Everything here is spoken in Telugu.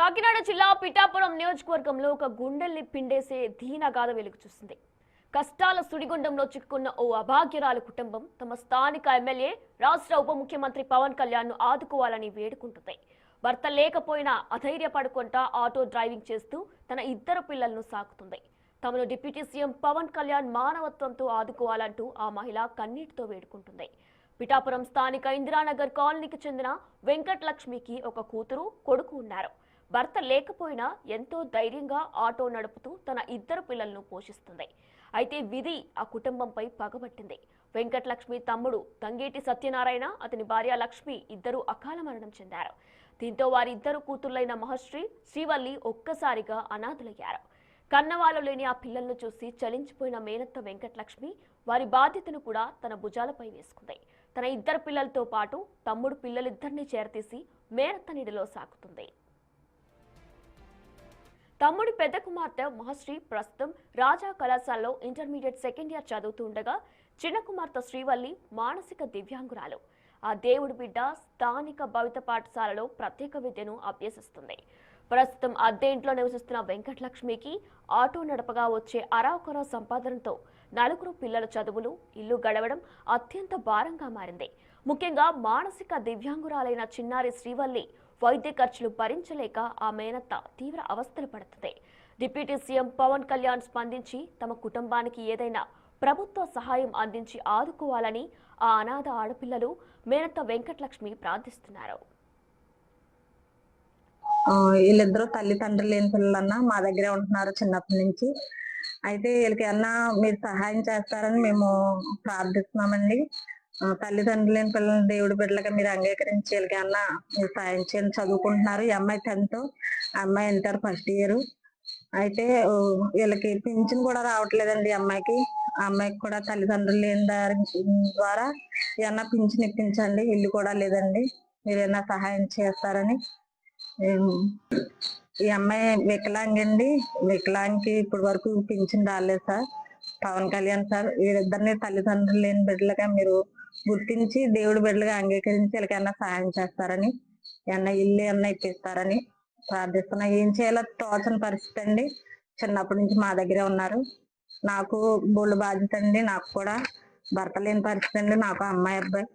కాకినాడ జిల్లా పిఠాపురం నియోజకవర్గంలో ఒక గుండెల్ని పిండేసే దీనగాథ వెలుగు చూసింది. కష్టాల సుడిగుండంలో చిక్కుకున్న ఓ అభాగ్యురాలు కుటుంబం తమ స్థానిక ఎమ్మెల్యే, రాష్ట్ర ఉప ముఖ్యమంత్రి పవన్ కళ్యాణ్ ను ఆదుకోవాలని వేడుకుంటుంది. భర్త లేకపోయినా అధైర్యపడకుండా ఆటో డ్రైవింగ్ చేస్తూ తన ఇద్దరు పిల్లలను సాకుతుంది. తమను డిప్యూటీ సీఎం పవన్ కళ్యాణ్ మానవత్వంతో ఆదుకోవాలంటూ ఆ మహిళ కన్నీటితో వేడుకుంటుంది. పిఠాపురం స్థానిక ఇందిరానగర్ కాలనీకి చెందిన వెంకటలక్ష్మికి ఒక కూతురు, కొడుకు ఉన్నారు. భర్త లేకపోయినా ఎంతో ధైర్యంగా ఆటో నడుపుతూ తన ఇద్దరు పిల్లలను పోషిస్తుంది. అయితే విధి ఆ కుటుంబంపై పగబట్టింది. వెంకటలక్ష్మి తమ్ముడు తంగేటి సత్యనారాయణ, అతని భార్య లక్ష్మి ఇద్దరు అకాల మరణం చెందారు. దీంతో వారి ఇద్దరు కూతుళ్లైన మహశ్రీ, శ్రీవల్లి ఒక్కసారిగా అనాథులయ్యారు. కన్నవాళ్ళు లేని ఆ పిల్లలను చూసి చలించిపోయిన మేనత్త వెంకటలక్ష్మి వారి బాధ్యతను కూడా తన భుజాలపై వేసుకుంది. తన ఇద్దరు పిల్లలతో పాటు తమ్ముడు పిల్లలిద్దరినీ చేరతీసి మేనత్త నీడలో సాకుతుంది. తమ్ముడి పెద్ద కుమార్తె మహశ్రీ ప్రస్తుతం రాజా కళాశాలలో ఇంటర్మీడియట్ సెకండ్ ఇయర్ చదువుతూ ఉండగా, చిన్న కుమార్తె శ్రీవల్లి మానసిక దివ్యాంగురాలు. ఆ దేవుడి బిడ్డ స్థానిక భవిత పాఠశాలలో ప్రత్యేక విద్యను అభ్యసిస్తుంది. ప్రస్తుతం అద్దె ఇంట్లో నివసిస్తున్న వెంకటలక్ష్మికి ఆటో నడపగా వచ్చే అరాకొర సంపాదనతో నలుగురు పిల్లల చదువులు, ఇల్లు గడవడం అత్యంత భారంగా మారింది. ముఖ్యంగా మానసిక దివ్యాంగురాలైన చిన్నారి శ్రీవల్లి వైద్య ఖర్చులు భరించలేక ఆ మేనత్త తీవ్ర అవస్థలు పడుతుంది. డిప్యూటీ సీఎం పవన్ కళ్యాణ్ స్పందించి తమ కుటుంబానికి ఏదైనా ప్రభుత్వ సహాయం అందించి ఆదుకోవాలని ఆ అనాథ ఆడపిల్లలు మేనత్త వెంకటలక్ష్మి ప్రార్థిస్తున్నారు. వీళ్ళిద్దరూ తల్లిదండ్రులు లేని పిల్లలన్నా మా దగ్గరే ఉంటున్నారు చిన్నప్పటి నుంచి. అయితే వీళ్ళకి అన్నా మీరు సహాయం చేస్తారని మేము ప్రార్థిస్తున్నామండి. తల్లిదండ్రులు లేని పిల్లల్ని దేవుడి బిడ్డలుగా మీరు అంగీకరించి వీళ్ళకి అన్నా మీరు సహాయం చేయండి. చదువుకుంటున్నారు. ఈ అమ్మాయి 10th, అమ్మాయి ఇంటర్ ఫస్ట్ ఇయర్. అయితే వీళ్ళకి పింఛన్ కూడా రావట్లేదండి. అమ్మాయికి కూడా తల్లిదండ్రులు లేని ద్వారా ఏమన్నా పింఛన్ ఇప్పించండి. ఇల్లు కూడా లేదండి, మీరు ఏమన్నా సహాయం చేస్తారని. ఈ అమ్మాయి వికలాంగండి. వికలాంగికి ఇప్పటి వరకు పింఛన్ రాలేదు సార్. పవన్ కళ్యాణ్ సార్ వీరిద్దరిని తల్లిదండ్రులు లేని బిడ్డలుగా మీరు గుర్తించి దేవుడి బిడ్డలుగా అంగీకరించి వీళ్ళకన్నా సహాయం చేస్తారని, ఏమన్నా ఇల్లు ఏమన్నా ఇప్పిస్తారని ప్రార్థిస్తున్నా. ఏం చేయాలో తోచని పరిస్థితి అండి. చిన్నప్పటి నుంచి మా దగ్గరే ఉన్నారు. నాకు బోళ్ళు బాధ్యత అండి. నాకు కూడా భర్త లేని పరిస్థితి అండి. నాకు అమ్మాయి, అబ్బాయి.